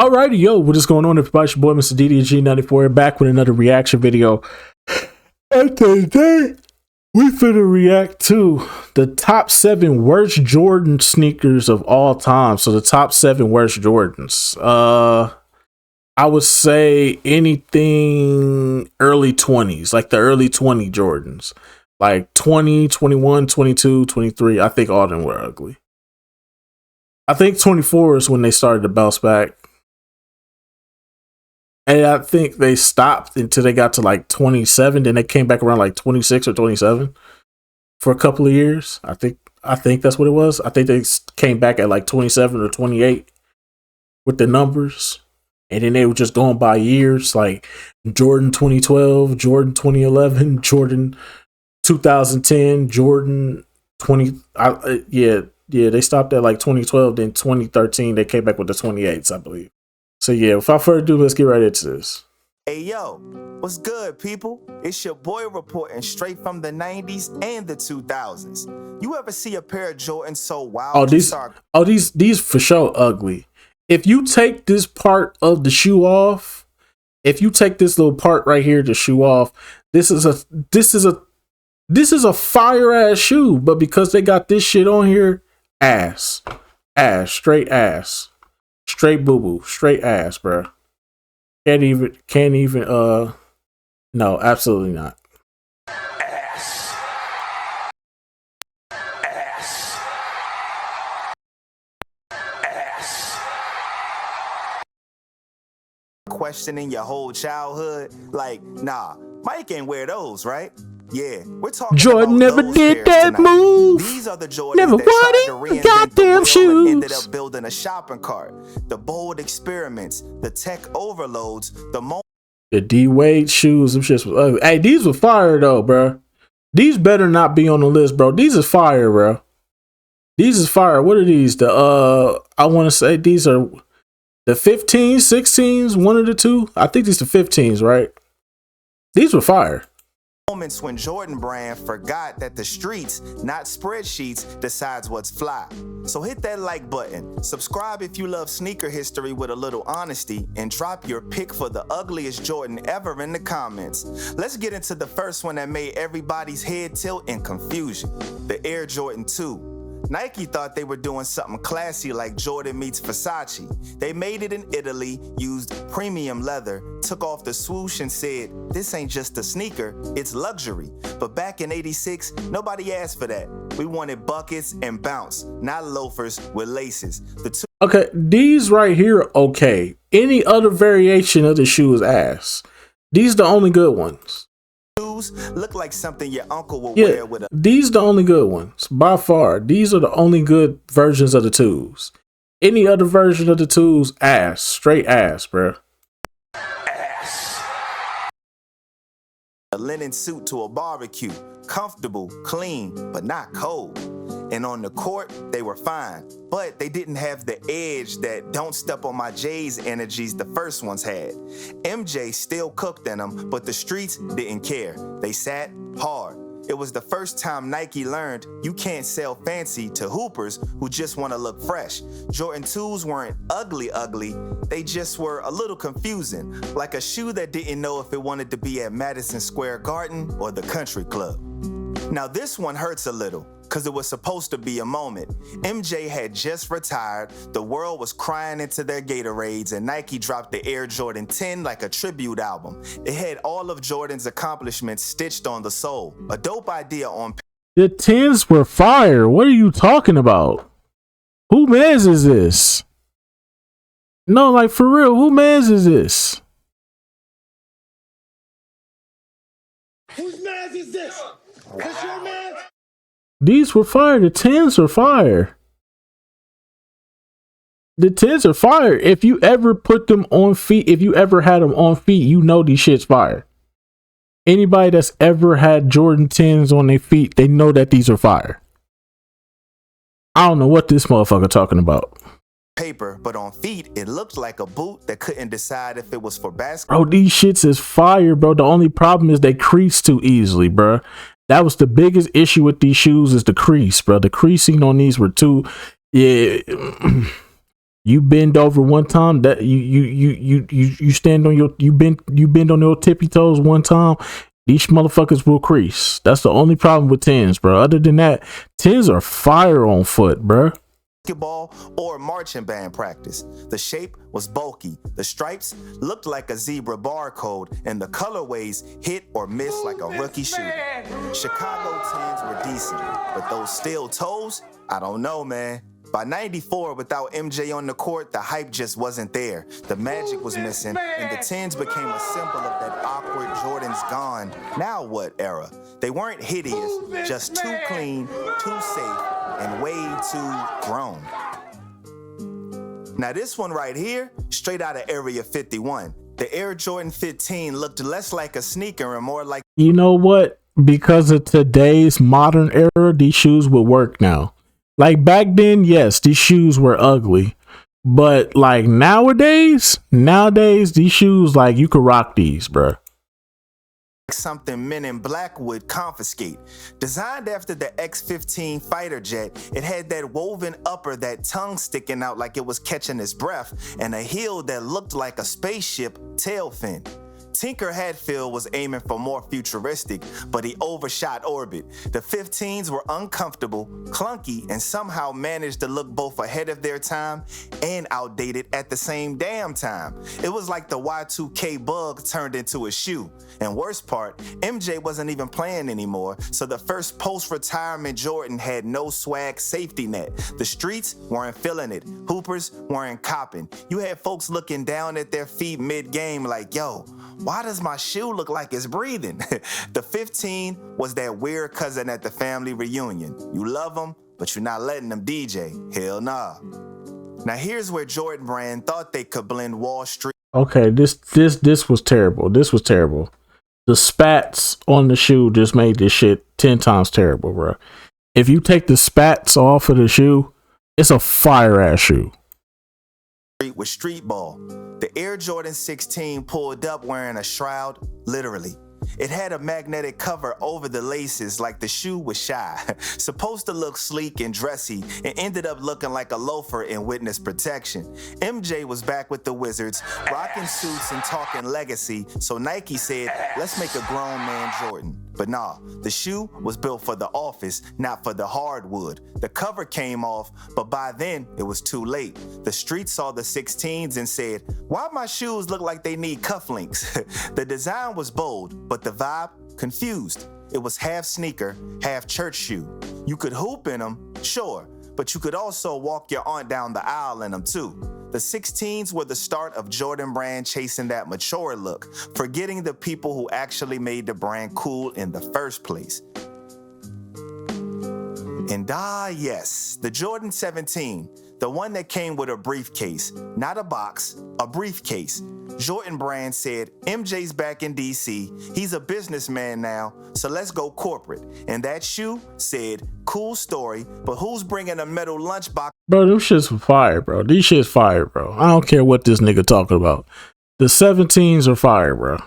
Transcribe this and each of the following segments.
Alrighty, yo, what is going on, everybody? It's your boy, Mr. DDG94, back with another reaction video. And today, we finna react to the top 7 worst Jordan sneakers of all time. So the top 7 worst Jordans. I would say anything early 20s, like the early 20 Jordans. Like 20, 21, 22, 23. I think all of them were ugly. I think 24 is when they started to bounce back. And I think they stopped until they got to like 27. Then they came back around like 26 or 27 for a couple of years. I think that's what it was. I think they came back at like 27 or 28 with the numbers. And then they were just going by years, like Jordan 2012, Jordan 2011, Jordan 2010, Jordan 20. Yeah, they stopped at like 2012. Then 2013, they came back with the 28s, I believe. So yeah, without further ado, let's get right into this. Hey yo, what's good, people? It's your boy reporting straight from the 90s and the 2000s. You ever see a pair of Jordans so wild? These for sure ugly. If you take this part of the shoe off, if you take this little part right here, the shoe off, this is a fire ass shoe. But because they got this shit on here, straight boo boo, straight ass, bro. Can't even. No, absolutely not. Ass. Questioning your whole childhood, like, nah, Mike ain't wear those, right? Yeah, we're talking Jordan about never those did pairs that tonight. move. These are the Jordans never that tried to wanted reinvent goddamn the shoes. and ended up building a shopping cart. The bold experiments, the tech overloads, the D Wade shoes, them shits was ugly. Hey, these were fire though, bro. These better not be on the list, bro. These is fire, bro. These is fire. What are these? I want to say these are the 15s, 16s, one of the two. I think these are 15s, right? These were fire. Moments when Jordan Brand forgot that the streets, not spreadsheets, decides what's fly. So hit that like button, subscribe if you love sneaker history with a little honesty, and drop your pick for the ugliest Jordan ever in the comments. Let's get into the first one that made everybody's head tilt in confusion, the Air Jordan 2. Nike thought they were doing something classy like Jordan meets Versace. They made it in Italy, used premium leather, took off the swoosh and said, this ain't just a sneaker, it's luxury. But back in '86, nobody asked for that. We wanted buckets and bounce, not loafers with laces. Okay, these right here, okay. Any other variation of the shoe is ass. These the only good ones. Look like something your uncle will wear with a. These the only good ones by far. These are the only good versions of the twos. Any other version of the twos, ass, straight ass, bro. Ass. A linen suit to a barbecue, comfortable, clean, but not cold. And on the court, they were fine, but they didn't have the edge that don't step on my J's energies the first ones had. MJ still cooked in them, but the streets didn't care. They sat hard. It was the first time Nike learned you can't sell fancy to hoopers who just want to look fresh. Jordan 2s weren't ugly, they just were a little confusing, like a shoe that didn't know if it wanted to be at Madison Square Garden or the country club. Now this one hurts a little, because it was supposed to be a moment. MJ had just retired, the world was crying into their Gatorades, and Nike dropped the Air Jordan 10 like a tribute album. It had all of Jordan's accomplishments stitched on the sole. A dope idea on the 10s were fire. What are you talking about? Who mans is this? No, like for real, who mans is this? Whose mans is this? Cause your man. These were fire. The 10s are fire. The 10s are fire. If you ever put them on feet, if you ever had them on feet, you know these shit's fire. Anybody that's ever had Jordan 10s on their feet, they know that these are fire. I don't know what this motherfucker talking about. Paper, but on feet, it looked like a boot that couldn't decide if it was for basketball. Bro, these shits is fire, bro. The only problem is they crease too easily, bro. That was the biggest issue with these shoes, is the crease, bro. The creasing on these were too, yeah. You bend over one time, that you stand on your you bend on your tippy toes one time, these motherfuckers will crease. That's the only problem with 10s, bro. Other than that, 10s are fire on foot, bro. Basketball or marching band practice. The shape was bulky. The stripes looked like a zebra barcode, and the colorways hit or miss like a rookie shoe. Chicago 10s were decent, but those steel toes, I don't know, man. By 94, without MJ on the court, the hype just wasn't there. The magic was missing, and the 10s became a symbol of that awkward Jordan's gone, now what era. They weren't hideous, just too clean, too safe, and way too grown. Now this one right here, straight out of Area 51. The Air Jordan 15 looked less like a sneaker and more like... You know what? Because of today's modern era, these shoes would work now. Like back then, yes, these shoes were ugly. But like nowadays, these shoes, like you could rock these, bro. Something Men in Black would confiscate. Designed after the X-15 fighter jet, it had that woven upper, that tongue sticking out like it was catching its breath, and a heel that looked like a spaceship tail fin. Tinker Hatfield was aiming for more futuristic, but he overshot orbit. The 15s were uncomfortable, clunky, and somehow managed to look both ahead of their time and outdated at the same damn time. It was like the Y2K bug turned into a shoe. And worst part, MJ wasn't even playing anymore, so the first post-retirement Jordan had no swag safety net. The streets weren't feeling it. Hoopers weren't copping. You had folks looking down at their feet mid-game like, yo, why does my shoe look like it's breathing? The 15 was that weird cousin at the family reunion. You love them, but you're not letting them DJ. Hell nah. Now here's where Jordan Brand thought they could blend Wall Street. Okay, this was terrible. This was terrible. The spats on the shoe just made this shit 10 times terrible, bro. If you take the spats off of the shoe, it's a fire ass shoe. With street ball. The Air Jordan 16 pulled up wearing a shroud, literally. It had a magnetic cover over the laces like the shoe was shy. Supposed to look sleek and dressy, it ended up looking like a loafer in witness protection. MJ was back with the Wizards, rocking suits and talking legacy, so Nike said, let's make a grown man Jordan. But nah, the shoe was built for the office, not for the hardwood. The cover came off, but by then it was too late. The street saw the 16s and said, why my shoes look like they need cufflinks? The design was bold, but the vibe confused. It was half sneaker, half church shoe. You could hoop in them, sure, but you could also walk your aunt down the aisle in them too. The 16s were the start of Jordan Brand chasing that mature look, forgetting the people who actually made the brand cool in the first place. And yes, the Jordan 17, the one that came with a briefcase, not a box, a briefcase. Jordan Brand said, MJ's back in DC, he's a businessman now, so let's go corporate. And that shoe said, cool story, but who's bringing a metal lunchbox? Bro, them shits fire, bro. These shits fire, bro. I don't care what this nigga talking about. The 17s are fire, bro.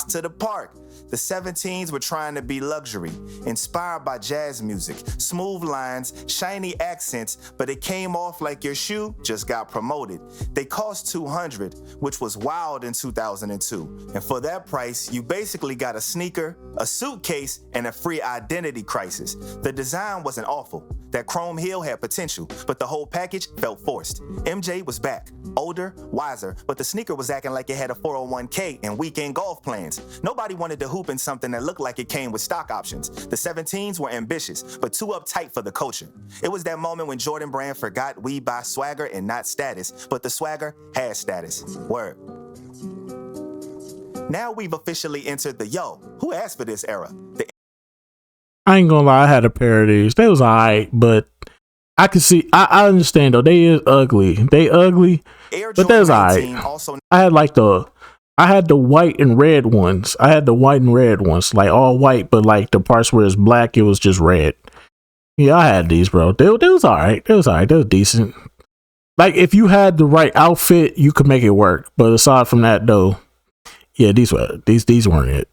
To the park. The 17s were trying to be luxury, inspired by jazz music, smooth lines, shiny accents, but it came off like your shoe just got promoted. They cost $200, which was wild in 2002. And for that price, you basically got a sneaker, a suitcase, and a free identity crisis. The design wasn't awful. That chrome heel had potential, but the whole package felt forced. MJ was back, older, wiser, but the sneaker was acting like it had a 401k and weekend golf plans. Nobody wanted to hoop in something that looked like it came with stock options. The 17s were ambitious, but too uptight for the culture. It was that moment when Jordan Brand forgot we buy swagger and not status, but the swagger had status. Word. Now we've officially entered the who asked for this era? I ain't gonna lie, I had a pair of these. They was alright, but I can see, I understand though, they is ugly. They ugly, but they was alright. I had the white and red ones. Like all white, but like the parts where it's black, it was just red. Yeah, I had these, bro. They was alright. They was decent. Like if you had the right outfit, you could make it work. But aside from that though, yeah, these weren't it.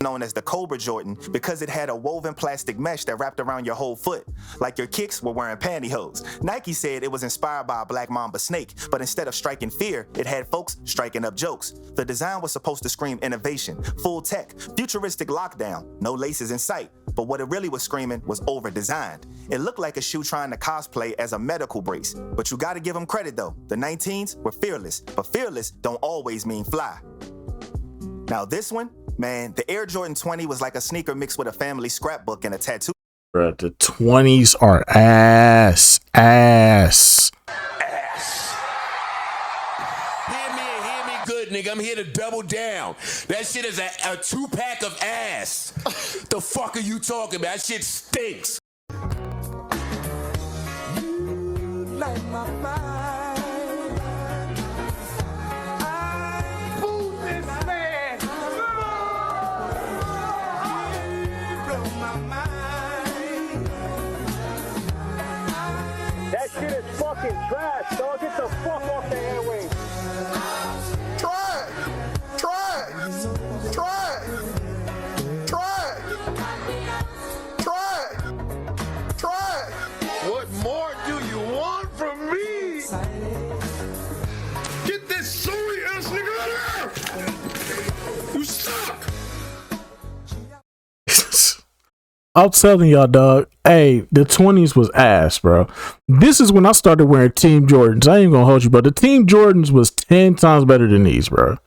known as the Cobra Jordan because it had a woven plastic mesh that wrapped around your whole foot, like your kicks were wearing pantyhose. Nike said it was inspired by a black mamba snake, but instead of striking fear, it had folks striking up jokes. The design was supposed to scream innovation, full tech, futuristic lockdown, no laces in sight. But what it really was screaming was over-designed. It looked like a shoe trying to cosplay as a medical brace. But you gotta give them credit though. The 19s were fearless, but fearless don't always mean fly. Now this one, man, the Air Jordan 20 was like a sneaker mixed with a family scrapbook and a tattoo. Bruh, the 20s are ass. Hear me good, nigga. I'm here to double down. That shit is a 2-pack of ass. The fuck are you talking about? That shit stinks. Like my mind. I fool this man. Blow my mind. That shit is fucking trash, dog. Get the fuck off the airwaves. Try it. What more do you want from me? Get this sorry ass nigga out of here! You suck! I'm telling y'all, dog. Hey, the 20s was ass, bro. This is when I started wearing Team Jordans. I ain't gonna hold you, but the Team Jordans was 10 times better than these, bro.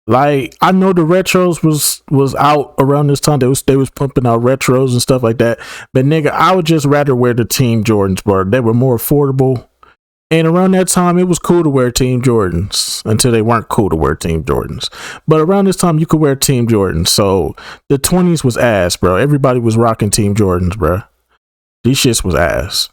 Like, I know the retros was out around this time. They was pumping out retros and stuff like that. But nigga, I would just rather wear the Team Jordans, bro. They were more affordable. And around that time, it was cool to wear Team Jordans until they weren't cool to wear Team Jordans. But around this time, you could wear Team Jordans. So the 20s was ass, bro. Everybody was rocking Team Jordans, bro. These shits was ass.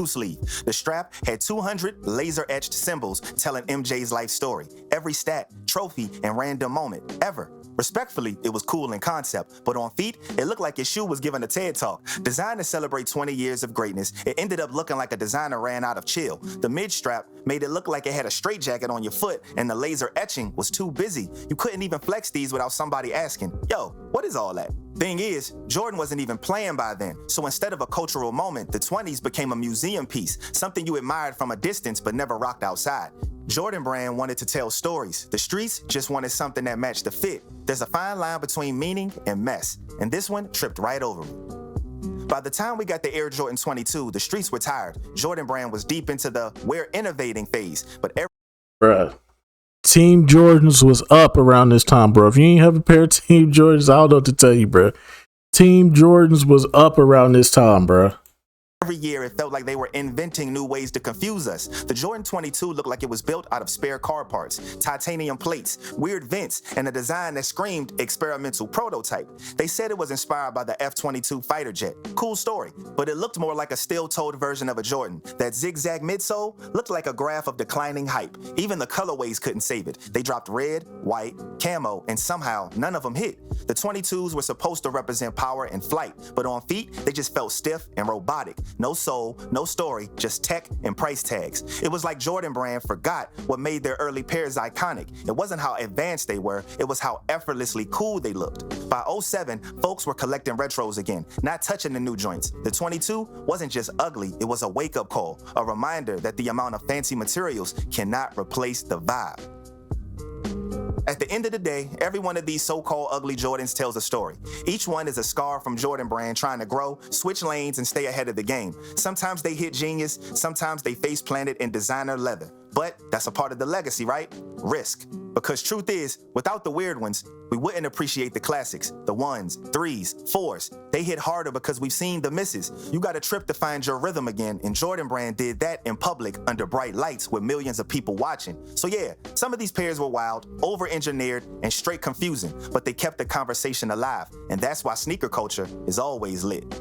Sleeve. The strap had 200 laser-etched symbols telling MJ's life story. Every stat, trophy, and random moment ever. Respectfully, it was cool in concept, but on feet, it looked like his shoe was giving a TED Talk. Designed to celebrate 20 years of greatness, it ended up looking like a designer ran out of chill. The mid-strap made it look like it had a straitjacket on your foot, and the laser etching was too busy. You couldn't even flex these without somebody asking, yo, what is all that? Thing is, Jordan wasn't even playing by then, so instead of a cultural moment, the 20s became a museum piece, something you admired from a distance but never rocked outside. Jordan Brand wanted to tell stories. The streets just wanted something that matched the fit. There's a fine line between meaning and mess, and this one tripped right over me. By the time we got the Air Jordan 22, the streets were tired. Jordan Brand was deep into the we're innovating phase, but Bruh. Team Jordans was up around this time, bro. If you ain't have a pair of Team Jordans, I don't know what to tell you, bro. Team Jordans was up around this time, bro. every year it felt like they were inventing new ways to confuse us. The Jordan 22 looked like it was built out of spare car parts, titanium plates, weird vents, and a design that screamed experimental prototype. They said it was inspired by the F-22 fighter jet. Cool story, but it looked more like a steel-toed version of a Jordan. That zigzag midsole looked like a graph of declining hype. Even the colorways couldn't save it. They dropped red, white, camo, and somehow none of them hit. The 22s were supposed to represent power and flight, but on feet, they just felt stiff and robotic. No soul, no story, just tech and price tags. It was like Jordan Brand forgot what made their early pairs iconic. It wasn't how advanced they were, it was how effortlessly cool they looked. By 07, folks were collecting retros again, not touching the new joints. The 22 wasn't just ugly, it was a wake-up call, a reminder that the amount of fancy materials cannot replace the vibe. At the end of the day, every one of these so-called ugly Jordans tells a story. Each one is a scar from Jordan Brand trying to grow, switch lanes, and stay ahead of the game. Sometimes they hit genius, sometimes they face planted in designer leather. But that's a part of the legacy, right? Risk. Because truth is, without the weird ones, we wouldn't appreciate the classics, the ones, threes, fours. They hit harder because we've seen the misses. You got a trip to find your rhythm again, and Jordan Brand did that in public under bright lights with millions of people watching. So yeah, some of these pairs were wild, over-engineered, and straight confusing, but they kept the conversation alive, and that's why sneaker culture is always lit.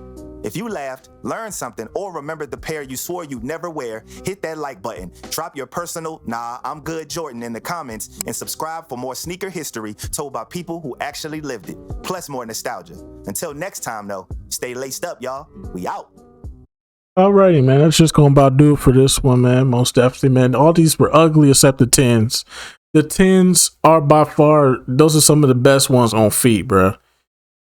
If you laughed, learned something, or remembered the pair you swore you'd never wear, hit that like button, drop your personal, nah, I'm good Jordan in the comments, and subscribe for more sneaker history told by people who actually lived it, plus more nostalgia. Until next time though, stay laced up, y'all. We out. Alrighty, man. That's just gonna about do it for this one, man. Most definitely, man. All these were ugly except the 10s. The 10s are by far, those are some of the best ones on feet, bruh.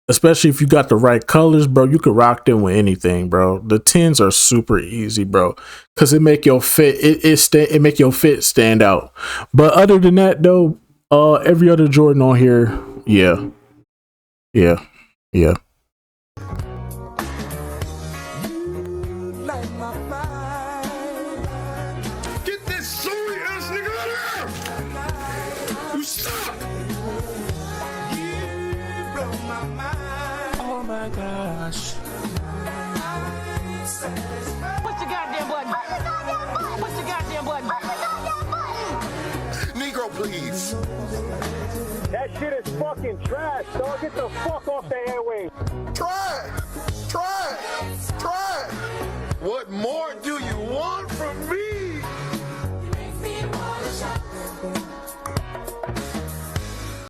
Especially if you got the right colors, bro, you could rock them with anything, bro. The 10s are super easy, bro, because it make your fit it make your fit stand out. But other than that, though, every other Jordan on here, yeah. Get this sorry ass nigga out of here! You suck! Oh my gosh. Push the goddamn button. Push the goddamn button. Negro, please. That shit is fucking trash, dog. Get the fuck off the airwaves. Trash!